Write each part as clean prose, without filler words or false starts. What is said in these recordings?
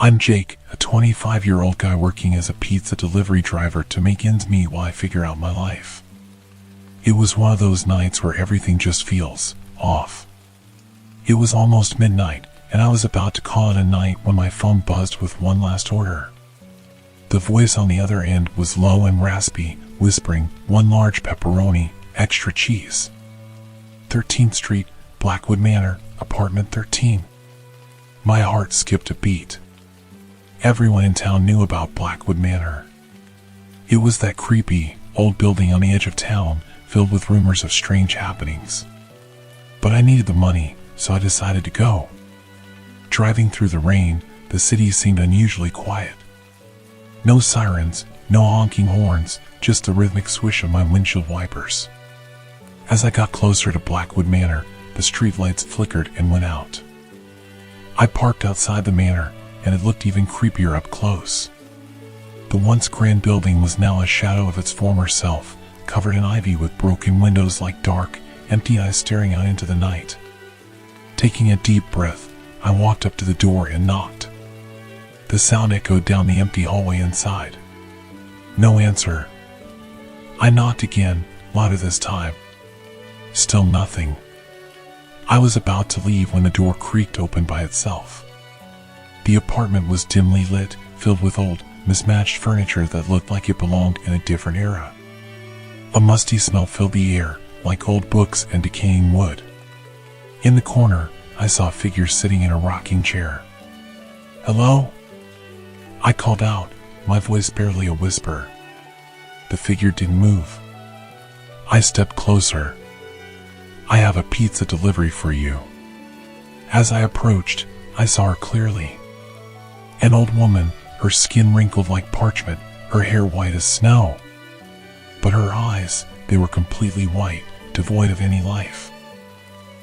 I'm Jake, a 25-year-old guy working as a pizza delivery driver to make ends meet while I figure out my life. It was one of those nights where everything just feels off. It was almost midnight, and I was about to call it a night when my phone buzzed with one last order. The voice on the other end was low and raspy, whispering, "1 large pepperoni, extra cheese. 13th Street, Blackwood Manor, apartment 13. My heart skipped a beat. Everyone in town knew about Blackwood Manor. It was that creepy, old building on the edge of town, filled with rumors of strange happenings. But I needed the money, so I decided to go. Driving through the rain, the city seemed unusually quiet. No sirens, no honking horns, just the rhythmic swish of my windshield wipers. As I got closer to Blackwood Manor, the streetlights flickered and went out. I parked outside the manor, and it looked even creepier up close. The once grand building was now a shadow of its former self, covered in ivy with broken windows like dark, empty eyes staring out into the night. Taking a deep breath, I walked up to the door and knocked. The sound echoed down the empty hallway inside. No answer. I knocked again, louder this time. Still nothing. I was about to leave when the door creaked open by itself. The apartment was dimly lit, filled with old, mismatched furniture that looked like it belonged in a different era. A musty smell filled the air, like old books and decaying wood. In the corner, I saw a figure sitting in a rocking chair. "Hello?" I called out, my voice barely a whisper. The figure didn't move. I stepped closer. "I have a pizza delivery for you." As I approached, I saw her clearly. An old woman, her skin wrinkled like parchment, her hair white as snow. But her eyes, they were completely white, devoid of any life.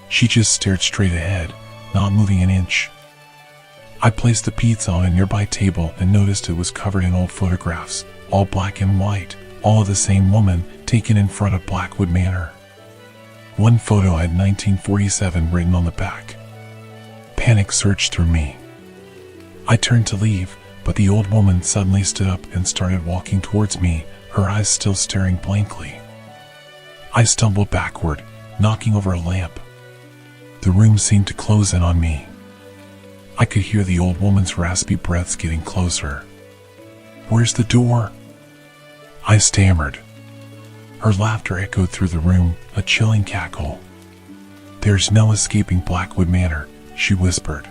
She just stared straight ahead, not moving an inch. I placed the pizza on a nearby table and noticed it was covered in old photographs, all black and white, all of the same woman, taken in front of Blackwood Manor. One photo had 1947 written on the back. Panic surged through me. I turned to leave, but the old woman suddenly stood up and started walking towards me, her eyes still staring blankly. I stumbled backward, knocking over a lamp. The room seemed to close in on me. I could hear the old woman's raspy breaths getting closer. "Where's the door?" I stammered. Her laughter echoed through the room, a chilling cackle. "There's no escaping Blackwood Manor," she whispered.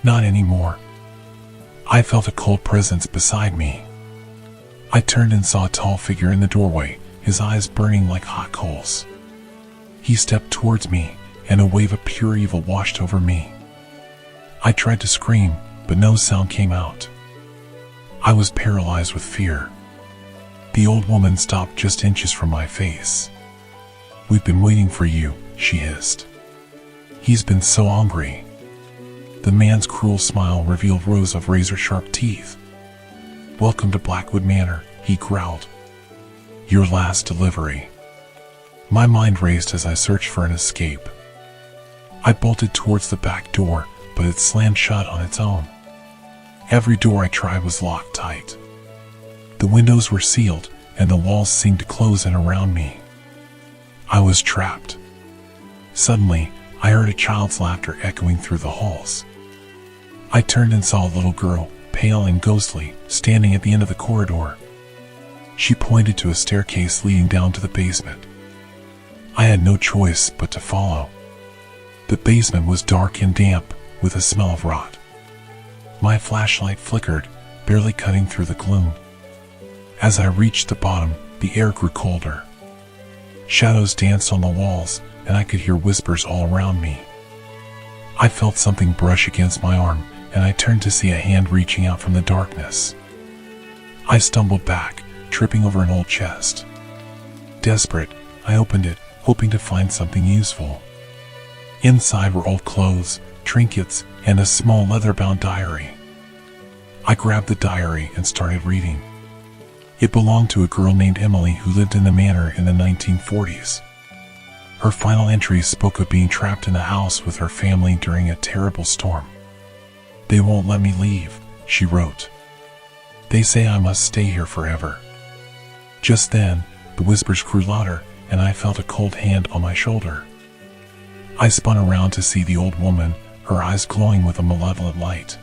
"Not anymore." I felt a cold presence beside me. I turned and saw a tall figure in the doorway, his eyes burning like hot coals. He stepped towards me, and a wave of pure evil washed over me. I tried to scream, but no sound came out. I was paralyzed with fear. The old woman stopped just inches from my face. "We've been waiting for you," she hissed. "He's been so hungry." The man's cruel smile revealed rows of razor-sharp teeth. "Welcome to Blackwood Manor," he growled. "Your last delivery." My mind raced as I searched for an escape. I bolted towards the back door, but it slammed shut on its own. Every door I tried was locked tight. The windows were sealed, and the walls seemed to close in around me. I was trapped. Suddenly, I heard a child's laughter echoing through the halls. I turned and saw a little girl, pale and ghostly, standing at the end of the corridor. She pointed to a staircase leading down to the basement. I had no choice but to follow. The basement was dark and damp, with a smell of rot. My flashlight flickered, barely cutting through the gloom. As I reached the bottom, the air grew colder. Shadows danced on the walls, and I could hear whispers all around me. I felt something brush against my arm, and I turned to see a hand reaching out from the darkness. I stumbled back, tripping over an old chest. Desperate, I opened it, hoping to find something useful. Inside were old clothes, trinkets, and a small leather-bound diary. I grabbed the diary and started reading. It belonged to a girl named Emily who lived in the manor in the 1940s. Her final entries spoke of being trapped in the house with her family during a terrible storm. "They won't let me leave," she wrote. They say I must stay here forever. Just then, the whispers grew louder, and I felt a cold hand on my shoulder. I spun around to see the old woman, her eyes glowing with a malevolent light.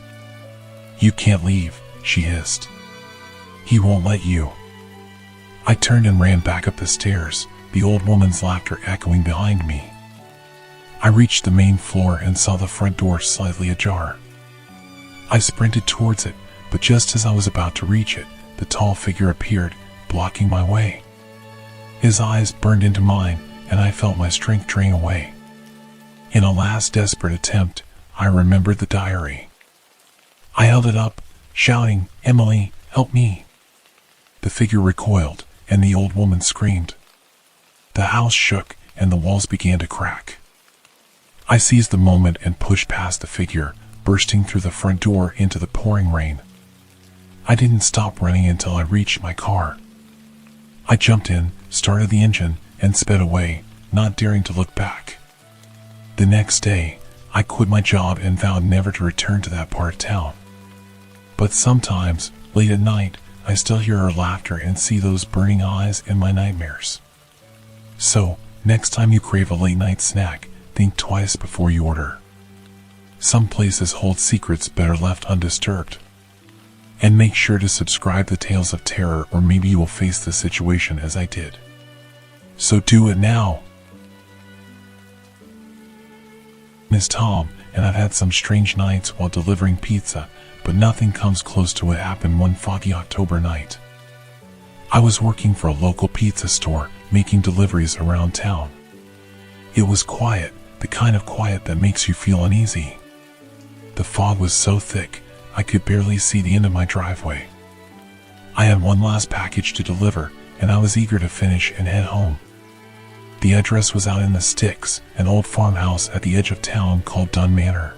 You can't leave, she hissed. He won't let you. I turned and ran back up the stairs, the old woman's laughter echoing behind me. I reached the main floor and saw the front door slightly ajar. I sprinted towards it, but just as I was about to reach it, the tall figure appeared, blocking my way. His eyes burned into mine, and I felt my strength drain away. In a last desperate attempt, I remembered the diary. I held it up, shouting, "Emily, help me!" The figure recoiled, and the old woman screamed. The house shook, and the walls began to crack. I seized the moment and pushed past the figure, bursting through the front door into the pouring rain. I didn't stop running until I reached my car. I jumped in, started the engine, and sped away, not daring to look back. The next day, I quit my job and vowed never to return to that part of town. But sometimes, late at night, I still hear her laughter and see those burning eyes in my nightmares. So, next time you crave a late-night snack, think twice before you order. Some places hold secrets better left undisturbed. And make sure to subscribe to Tales of Terror, or maybe you will face the situation as I did. So do it now. Miss Tom, and I've had some strange nights while delivering pizza, but nothing comes close to what happened one foggy October night. I was working for a local pizza store, making deliveries around town. It was quiet, the kind of quiet that makes you feel uneasy. The fog was so thick, I could barely see the end of my driveway. I had one last package to deliver, and I was eager to finish and head home. The address was out in the sticks, an old farmhouse at the edge of town called Dunn Manor.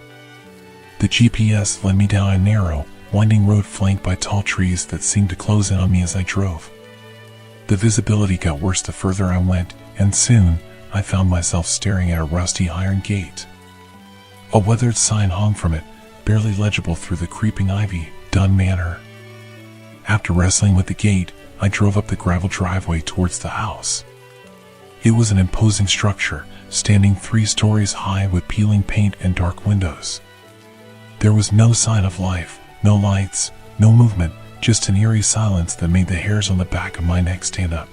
The GPS led me down a narrow, winding road flanked by tall trees that seemed to close in on me as I drove. The visibility got worse the further I went, and soon, I found myself staring at a rusty iron gate. A weathered sign hung from it, barely legible through the creeping ivy, Dunn Manor. After wrestling with the gate, I drove up the gravel driveway towards the house. It was an imposing structure, standing 3 stories high with peeling paint and dark windows. There was no sign of life, no lights, no movement, just an eerie silence that made the hairs on the back of my neck stand up.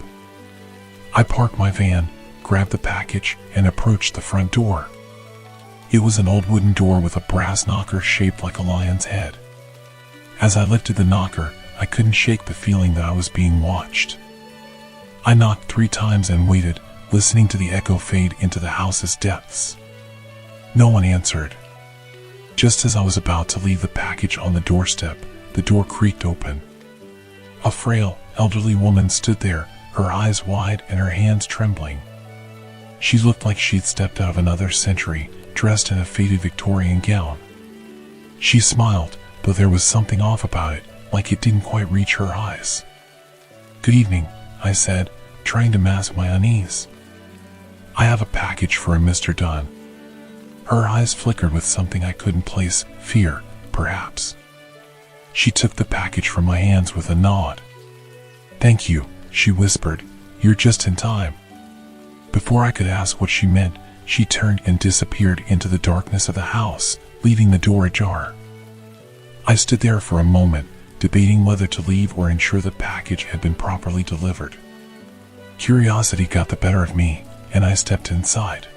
I parked my van, grabbed the package, and approached the front door. It was an old wooden door with a brass knocker shaped like a lion's head. As I lifted the knocker, I couldn't shake the feeling that I was being watched. I knocked 3 times and waited, listening to the echo fade into the house's depths. No one answered. Just as I was about to leave the package on the doorstep, the door creaked open. A frail, elderly woman stood there, her eyes wide and her hands trembling. She looked like she'd stepped out of another century, dressed in a faded Victorian gown. She smiled, though there was something off about it, like it didn't quite reach her eyes. "Good evening," I said, trying to mask my unease. "I have a package for a Mr. Dunn." Her eyes flickered with something I couldn't place, fear, perhaps. She took the package from my hands with a nod. "Thank you," she whispered, "you're just in time." Before I could ask what she meant, she turned and disappeared into the darkness of the house, leaving the door ajar. I stood there for a moment, debating whether to leave or ensure the package had been properly delivered. Curiosity got the better of me, and I stepped inside.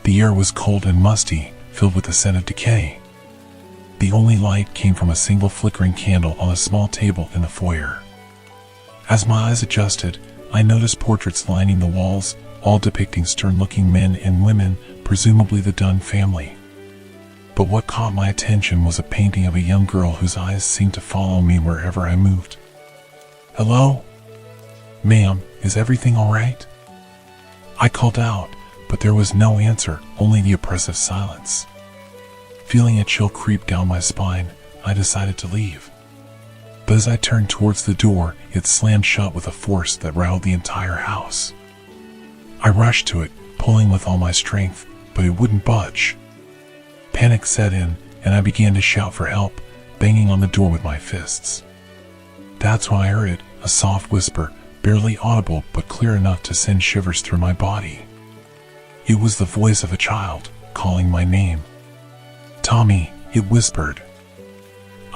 The air was cold and musty, filled with the scent of decay. The only light came from a single flickering candle on a small table in the foyer. As my eyes adjusted, I noticed portraits lining the walls, all depicting stern-looking men and women, presumably the Dunn family. But what caught my attention was a painting of a young girl whose eyes seemed to follow me wherever I moved. "Hello? Ma'am, is everything all right?" I called out, but there was no answer, only the oppressive silence. Feeling a chill creep down my spine, I decided to leave. But as I turned towards the door, it slammed shut with a force that rattled the entire house. I rushed to it, pulling with all my strength, but it wouldn't budge. Panic set in, and I began to shout for help, banging on the door with my fists. That's when I heard it, a soft whisper, barely audible but clear enough to send shivers through my body. It was the voice of a child, calling my name. "Tommy," it whispered.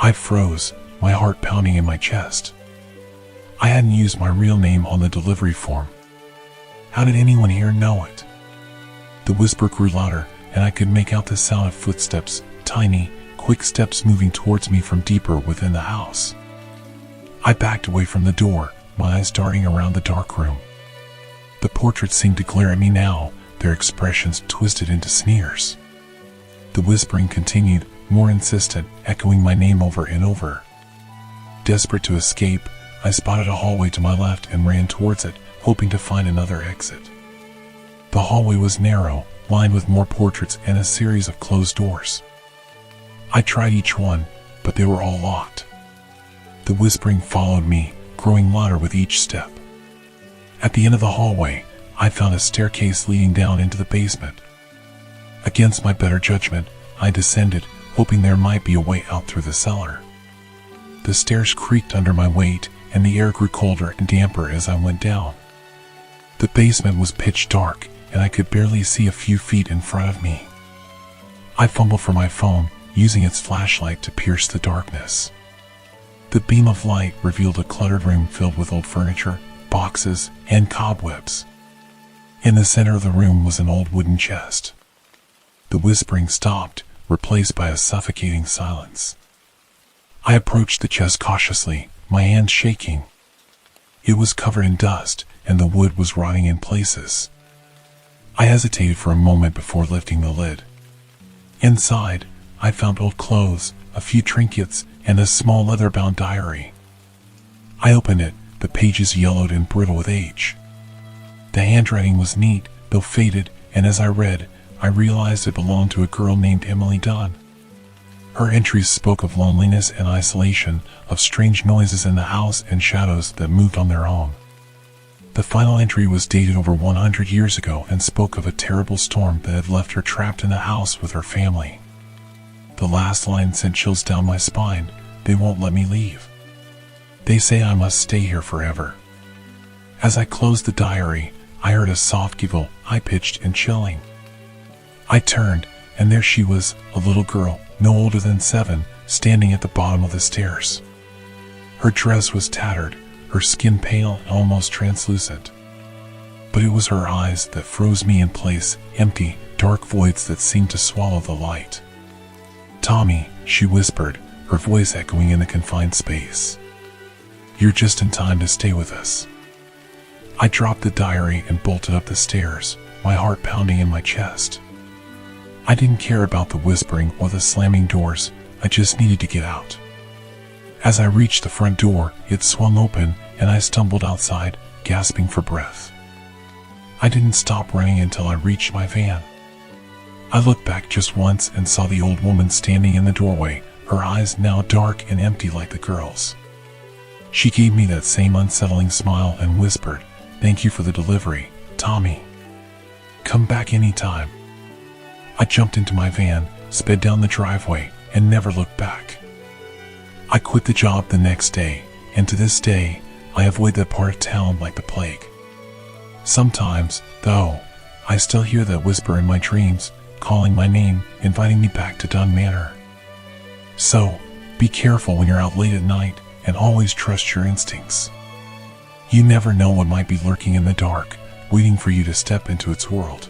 I froze, my heart pounding in my chest. I hadn't used my real name on the delivery form. How did anyone here know it? The whisper grew louder, and I could make out the sound of footsteps, tiny, quick steps moving towards me from deeper within the house. I backed away from the door, my eyes darting around the dark room. The portraits seemed to glare at me now, their expressions twisted into sneers. The whispering continued, more insistent, echoing my name over and over. Desperate to escape, I spotted a hallway to my left and ran towards it, hoping to find another exit. The hallway was narrow, lined with more portraits and a series of closed doors. I tried each one, but they were all locked. The whispering followed me, growing louder with each step. At the end of the hallway, I found a staircase leading down into the basement. Against my better judgment, I descended, hoping there might be a way out through the cellar. The stairs creaked under my weight, and the air grew colder and damper as I went down. The basement was pitch dark, and I could barely see a few feet in front of me. I fumbled for my phone, using its flashlight to pierce the darkness. The beam of light revealed a cluttered room filled with old furniture, boxes, and cobwebs. In the center of the room was an old wooden chest. The whispering stopped, replaced by a suffocating silence. I approached the chest cautiously, my hands shaking. It was covered in dust, and the wood was rotting in places. I hesitated for a moment before lifting the lid. Inside, I found old clothes, a few trinkets, and a small leather-bound diary. I opened it, the pages yellowed and brittle with age. The handwriting was neat, though faded, and as I read, I realized it belonged to a girl named Emily Dunn. Her entries spoke of loneliness and isolation, of strange noises in the house and shadows that moved on their own. The final entry was dated over 100 years ago and spoke of a terrible storm that had left her trapped in the house with her family. The last line sent chills down my spine. "They won't let me leave. They say I must stay here forever." As I closed the diary, I heard a soft giggle, high-pitched and chilling. I turned, and there she was, a little girl, no older than 7, standing at the bottom of the stairs. Her dress was tattered, her skin pale and almost translucent. But it was her eyes that froze me in place, empty, dark voids that seemed to swallow the light. "Tommy," she whispered, her voice echoing in the confined space. "You're just in time to stay with us." I dropped the diary and bolted up the stairs, my heart pounding in my chest. I didn't care about the whispering or the slamming doors, I just needed to get out. As I reached the front door, it swung open, and I stumbled outside, gasping for breath. I didn't stop running until I reached my van. I looked back just once and saw the old woman standing in the doorway, her eyes now dark and empty like the girl's. She gave me that same unsettling smile and whispered, "Thank you for the delivery, Tommy. Come back anytime." I jumped into my van, sped down the driveway, and never looked back. I quit the job the next day, and to this day, I avoid that part of town like the plague. Sometimes, though, I still hear that whisper in my dreams, calling my name, inviting me back to Dunn Manor. So, be careful when you're out late at night, and always trust your instincts. You never know what might be lurking in the dark, waiting for you to step into its world.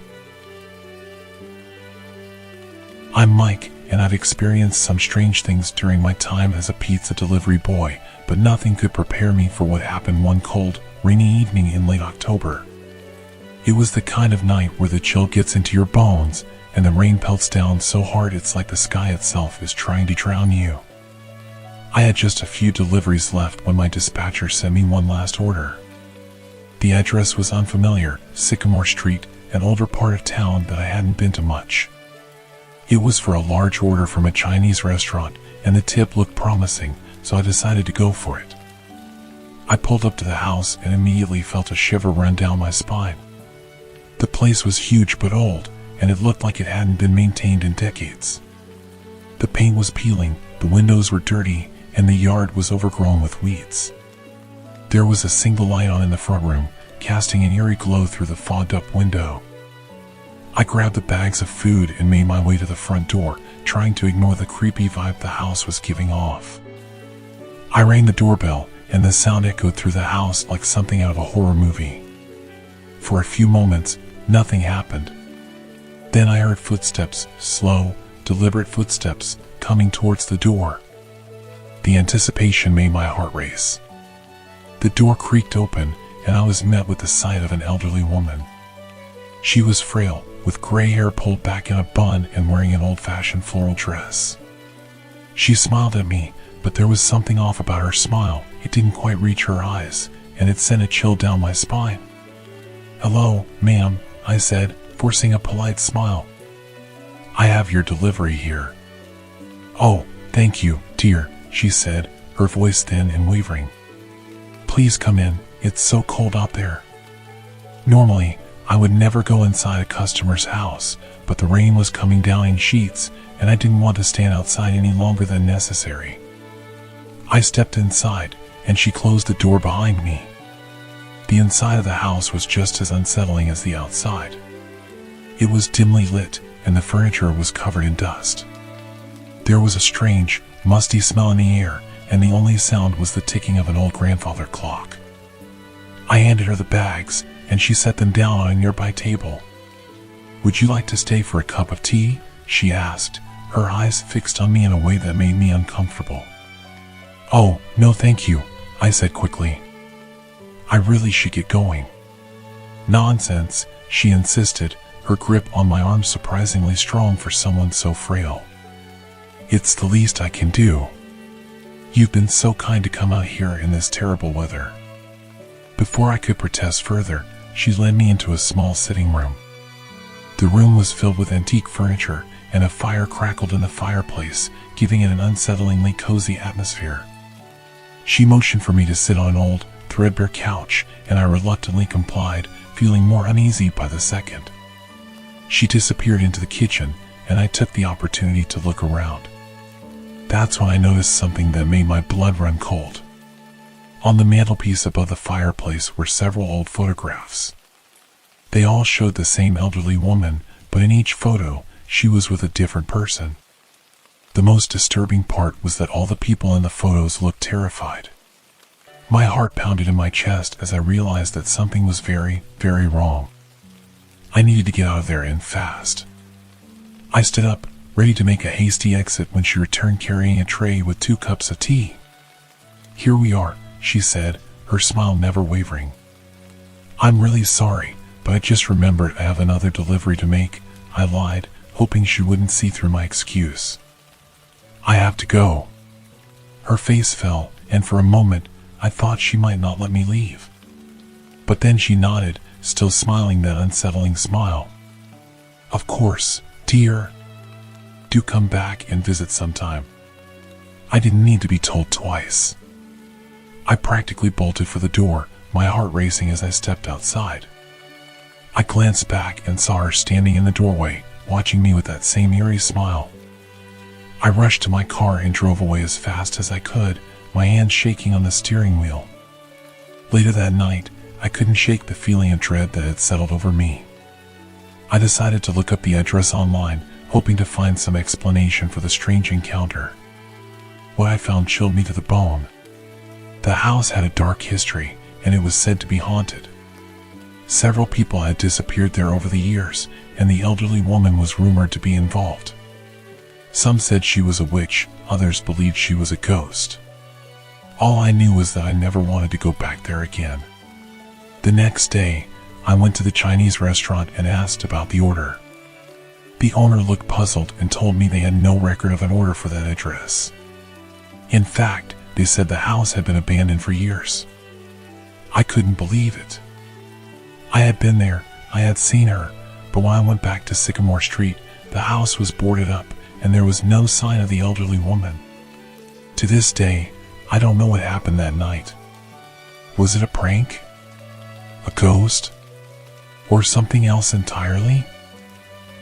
I'm Mike, and I've experienced some strange things during my time as a pizza delivery boy, but nothing could prepare me for what happened one cold, rainy evening in late October. It was the kind of night where the chill gets into your bones, and the rain pelts down so hard it's like the sky itself is trying to drown you. I had just a few deliveries left when my dispatcher sent me one last order. The address was unfamiliar, Sycamore Street, an older part of town that I hadn't been to much. It was for a large order from a Chinese restaurant, and the tip looked promising, so I decided to go for it. I pulled up to the house and immediately felt a shiver run down my spine. The place was huge but old, and it looked like it hadn't been maintained in decades. The paint was peeling, The windows were dirty, and the yard was overgrown with weeds. There was a single light on in the front room, casting an eerie glow through the fogged-up window. I grabbed the bags of food and made my way to the front door, trying to ignore the creepy vibe the house was giving off. I rang the doorbell, and the sound echoed through the house like something out of a horror movie. For a few moments, nothing happened. Then I heard footsteps, slow, deliberate footsteps, coming towards the door. The anticipation made my heart race. The door creaked open, and I was met with the sight of an elderly woman. She was frail, with gray hair pulled back in a bun and wearing an old-fashioned floral dress. She smiled at me, but there was something off about her smile. It didn't quite reach her eyes, and it sent a chill down my spine. "Hello, ma'am," I said, forcing a polite smile. "I have your delivery here." "Oh, thank you, dear," she said, her voice thin and wavering. "Please come in, it's so cold out there." Normally, I would never go inside a customer's house, but the rain was coming down in sheets, and I didn't want to stand outside any longer than necessary. I stepped inside, and she closed the door behind me. The inside of the house was just as unsettling as the outside. It was dimly lit, and the furniture was covered in dust. There was a strange, musty smell in the air, and the only sound was the ticking of an old grandfather clock. I handed her the bags, and she set them down on a nearby table. "Would you like to stay for a cup of tea?" she asked, her eyes fixed on me in a way that made me uncomfortable. "Oh, no thank you," I said quickly. "I really should get going." "Nonsense," she insisted, her grip on my arm surprisingly strong for someone so frail. "It's the least I can do. You've been so kind to come out here in this terrible weather." Before I could protest further, she led me into a small sitting room. The room was filled with antique furniture, and a fire crackled in the fireplace, giving it an unsettlingly cozy atmosphere. She motioned for me to sit on an old, threadbare couch, and I reluctantly complied, feeling more uneasy by the second. She disappeared into the kitchen, and I took the opportunity to look around. That's when I noticed something that made my blood run cold. On the mantelpiece above the fireplace were several old photographs. They all showed the same elderly woman, but in each photo, she was with a different person. The most disturbing part was that all the people in the photos looked terrified. My heart pounded in my chest as I realized that something was very, very wrong. I needed to get out of there and fast. I stood up, ready to make a hasty exit when she returned carrying a tray with 2 cups of tea. "Here we are," she said, her smile never wavering. "I'm really sorry, but I just remembered I have another delivery to make," I lied, hoping she wouldn't see through my excuse. "I have to go." Her face fell, and for a moment, I thought she might not let me leave. But then she nodded, still smiling that unsettling smile. "Of course, dear. Do come back and visit sometime." I didn't need to be told twice. I practically bolted for the door, my heart racing as I stepped outside. I glanced back and saw her standing in the doorway, watching me with that same eerie smile. I rushed to my car and drove away as fast as I could, my hands shaking on the steering wheel. Later that night, I couldn't shake the feeling of dread that had settled over me. I decided to look up the address online, hoping to find some explanation for the strange encounter. What I found chilled me to the bone. The house had a dark history, and it was said to be haunted. Several people had disappeared there over the years, and the elderly woman was rumored to be involved. Some said she was a witch, others believed she was a ghost. All I knew was that I never wanted to go back there again. The next day, I went to the Chinese restaurant and asked about the order. The owner looked puzzled and told me they had no record of an order for that address. In fact, they said the house had been abandoned for years. I couldn't believe it. I had been there, I had seen her, but when I went back to Sycamore Street, the house was boarded up and there was no sign of the elderly woman. To this day, I don't know what happened that night. Was it a prank? A ghost? Or something else entirely?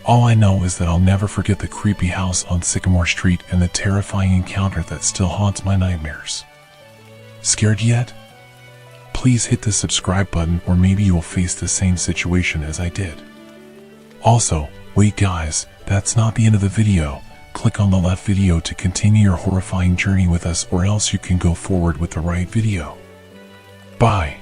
All I know is that I'll never forget the creepy house on Sycamore Street and the terrifying encounter that still haunts my nightmares. Scared yet? Please hit the subscribe button, or maybe you will face the same situation as I did. Also, wait guys, that's not the end of the video. Click on the left video to continue your horrifying journey with us, or else you can go forward with the right video. Bye.